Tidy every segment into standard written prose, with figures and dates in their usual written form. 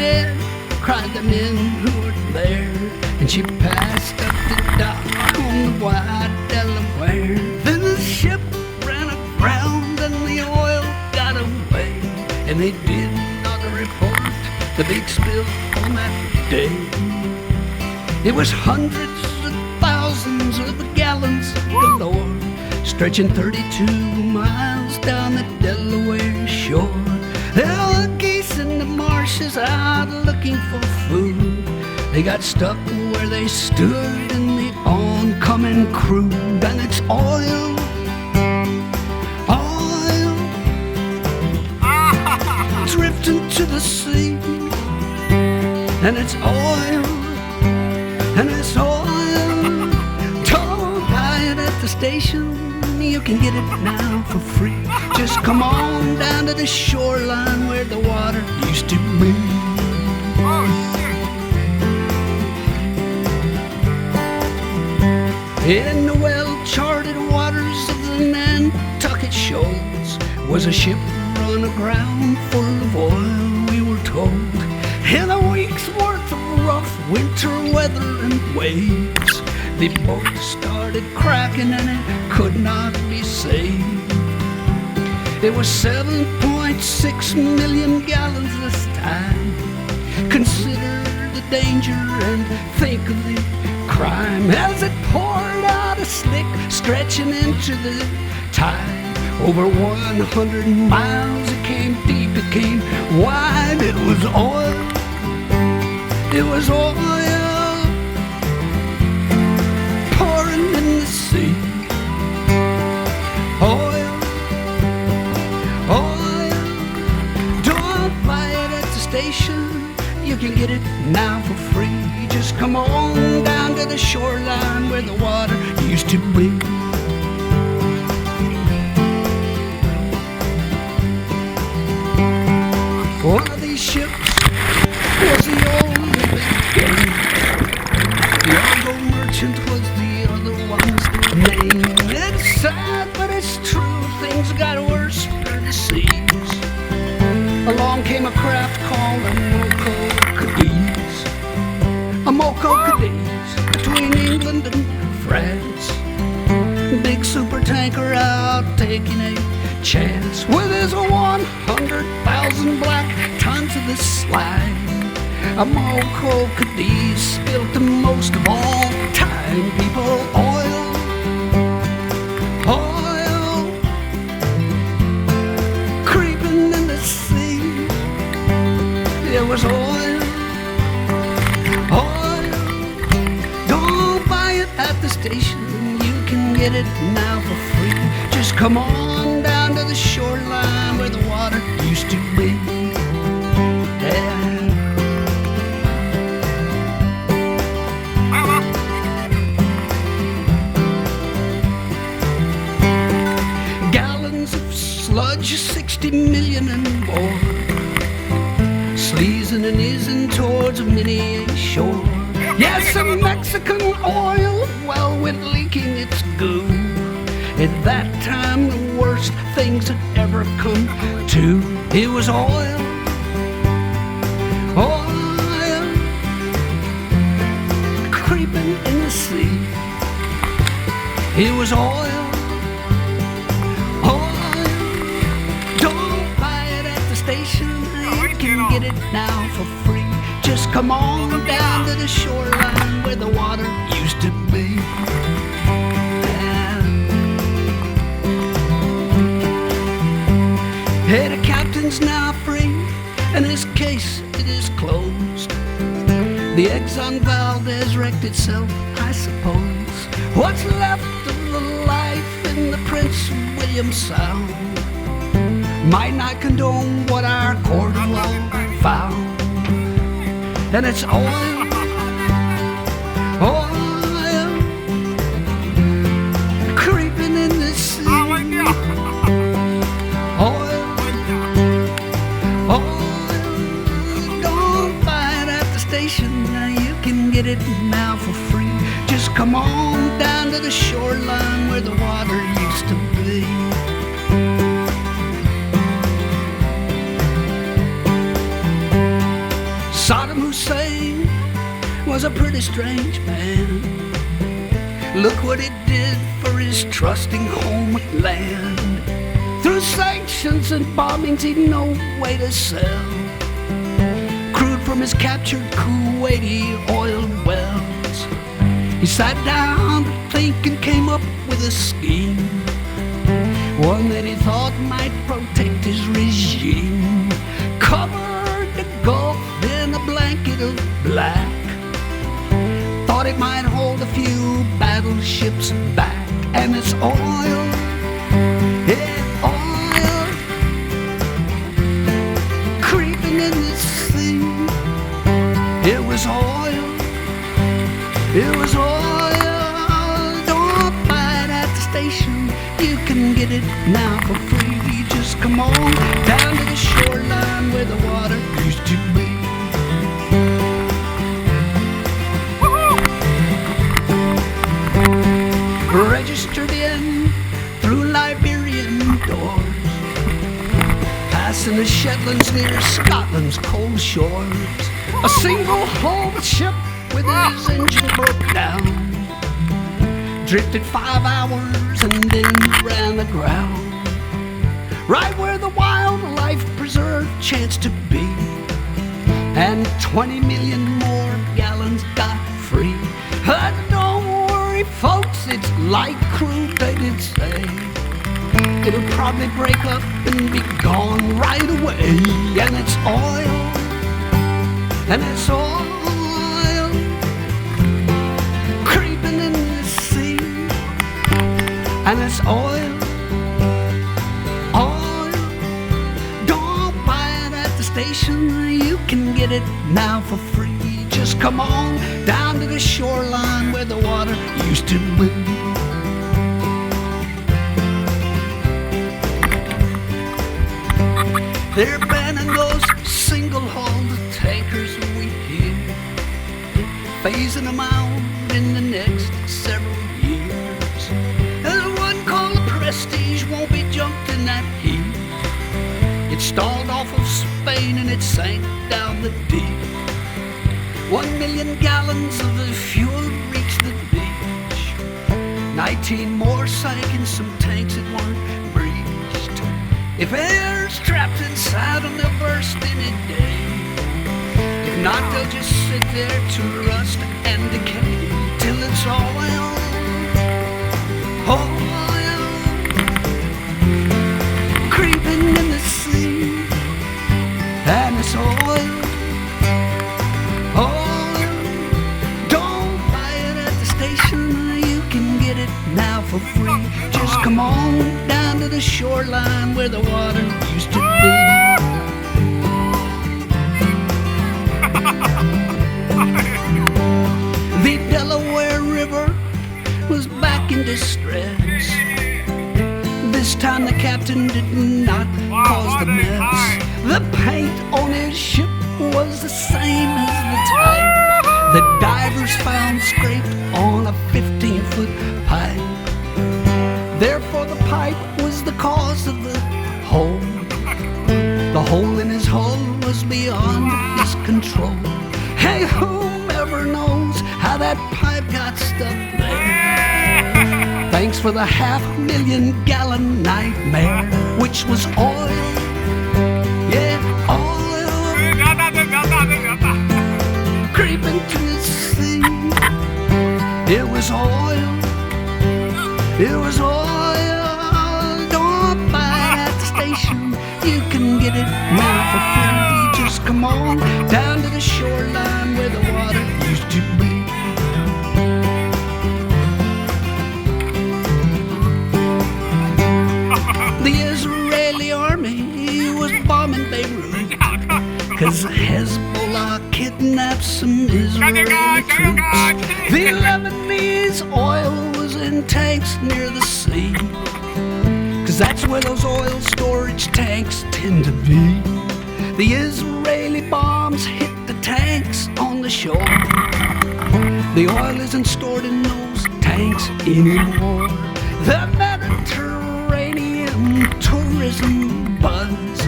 dead, cried the men who were there. And she passed up the dock on the wide Delaware. Then the ship ran aground and the oil got away. And they did not report the big spill on that day. It was hundreds of thousands of gallons galore, stretching 32 miles down the Delaware shore. There were geese in the marshes out looking for food. They got stuck where they stood in the oncoming crude. And it's oil, oil, drifting to the sea. And it's oil, and it's oil. Don't buy it at the station, you can get it now for free. Just come on down to the shoreline where the water used to be. In the well-charted waters of the Nantucket shoals was a ship run aground full of oil, we were told. In a week's worth of rough winter weather and waves, the boat started cracking and it could not be saved. It was 7.6 million gallons this time. Consider the danger and think of the crime as it poured out a slick, stretching into the tide. Over 100 miles, it came deep, it came wide. It was oil, it was oil, pouring in the sea. Oil, oil, don't buy it at the station, you can get it now for free. Just come on down to the shoreline where the water used to be. One of these ships was the old Yong-Ding. The Argo merchant was the other one's name. It's sad, but it's true, things got worse for the seas. Along came a craft called a Moco Cadiz, between England and France. Big super tanker out taking a chance with his 100,000 black tons of the slag. A Moco Cadiz spilled the most of all time, people. Oil, oil, creeping in the sea. It was oil, oil. Don't buy it at the station, you can get it now for free. Just come on down to the shoreline where the water used to be. Yeah. Gallons of sludge, 60 million and more, sleazing and easing towards many a shore. Yes, a Mexican oil well went leaking its goo. At that time, the worst things had ever come to. It was oil, oil, creeping in the sea. It was oil, oil. Don't buy it at the station, you can get it now for free. Just come on down to the shoreline where the water used to be. Hey, the captain's now free, and his case, it is closed. The Exxon Valdez wrecked itself, I suppose. What's left of the life in the Prince William Sound might not condone what our court of law found. And it's oil, oil, creeping in the sea. Oil, oil, don't buy it at the station, now you can get it now for free. Just come on down to the shoreline where the water used to be. was a pretty strange man. Look what he did for his trusting homeland. Through sanctions and bombings, he'd no way to sell crude from his captured Kuwaiti oil wells. He sat down to think and came up with a scheme, one that he thought might protect his regime. Covered the Gulf in a blanket of black, thought it might hold a few battleships back. And it's oil, yeah, oil, creeping in the sea. It was oil, it was oil. Don't buy it at the station, you can get it now for free. Just come on down to the shoreline where the water used to be. Registered in through Liberian doors, passing the Shetlands near Scotland's cold shores. A single hulled ship with his engine broke down, drifted 5 hours and then ran aground, right where the wildlife preserve chanced to be, and 20 million more gallons got free. Don't worry, folks, it's light crude, they did say. It'll probably break up and be gone right away. And it's oil, and it's oil, creeping in the sea. And it's oil, oil. Don't buy it at the station, you can get it now for free. Just come on down to the shoreline where the water used to be. They're banning those single-hulled tankers we hear, phasing them out in the next several years. There's one called the Prestige, won't be jumped in that heat. It stalled off of Spain and it sank down the deep. 1 million gallons of the fuel reached the beach. 19 more sank in some tanks that weren't breached. If air's trapped inside them, they'll burst any day. If not, they'll just sit there to rust and decay till it's oil, oil, creeping in the sea. And it's oil, oil. Don't buy it at the station, you can get it now for free. Just come on down to the shoreline where the water used to be. The Delaware River was back in distress. This time the captain did not cause the mess. The paint on his ship was the same as the type the divers found scraped on a 15-foot pipe. Therefore the pipe was the cause of the hole. The hole in his hull was beyond his control. Hey, whomever knows how that pipe got stuck there? Thanks for the 500,000 gallon nightmare, which was oil, yeah, oil, creeping to the sea. It was oil, it was oil. Don't buy it at the station, you can get it now for free. Just come on down to the shoreline where the water used to be. The Israeli army was bombing Beirut, 'cause Hezbollah kidnapped some Israeli troops. The Lebanese oil was in tanks near the sea, 'cause that's where those oil storage tanks tend to be. The Israeli bombs hit the tanks on the shore. The oil isn't stored in those tanks anymore. The Mediterranean tourism buzz,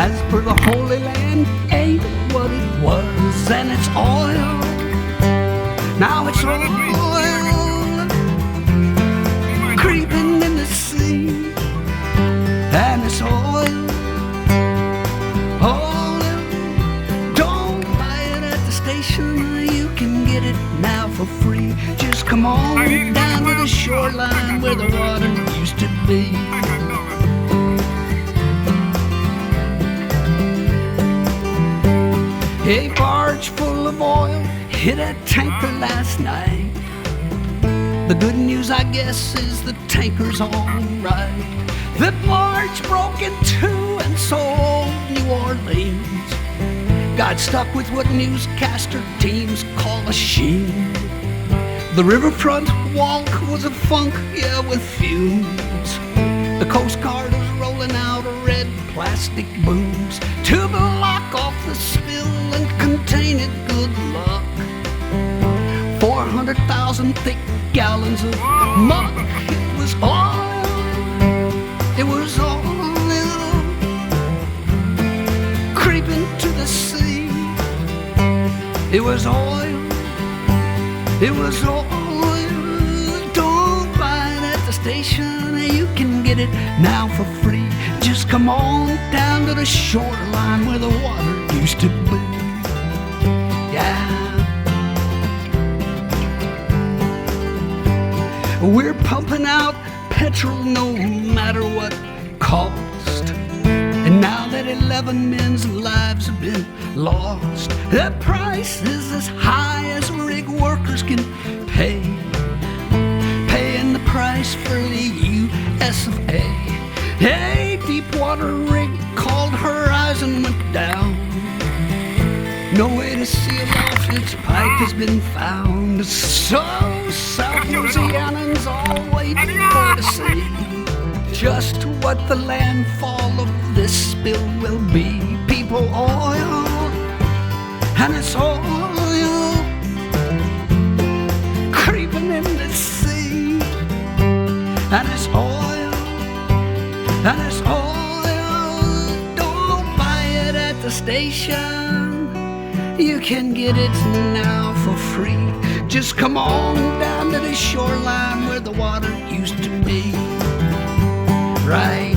as per the Holy Land, ain't what it was. And it's oil, Now it's oil creeping in the sea, and it's oil, oil. Don't buy it at the station, you can get it now for free. Just come on down to the shoreline where the water used to be. A barge full of oil hit a tanker last night. The good news, I guess, is the tanker's all right. The barge broke in two, and so old New Orleans got stuck with what newscaster teams call a sheen. The riverfront walk was a funk, yeah, with fumes. The Coast Guard was rolling out red plastic booms to block off the spill and contain it, good luck. 400,000 thick gallons of muck. It was oil, it was oil creeping to the sea. It was oil, it was oil. Don't buy it at the station, you can get it now for free. Just come on down to the shoreline where the water used to be. Yeah. We're pumping out petrol no matter what cost. And now that 11 men's lives have been lost, the price is as high as rig workers can pay. Paying the price for the US of A. A deep water rig called Horizon went down. No way to seal off its pipe has been found. So South Louisianans all waiting for to see just what the landfall of this spill will be. People, oil, and it's oil creeping in the sea, and it's oil, and it's oil. Don't buy it at the station, you can get it now for free. Just come on down to the shoreline where the water used to be. Right.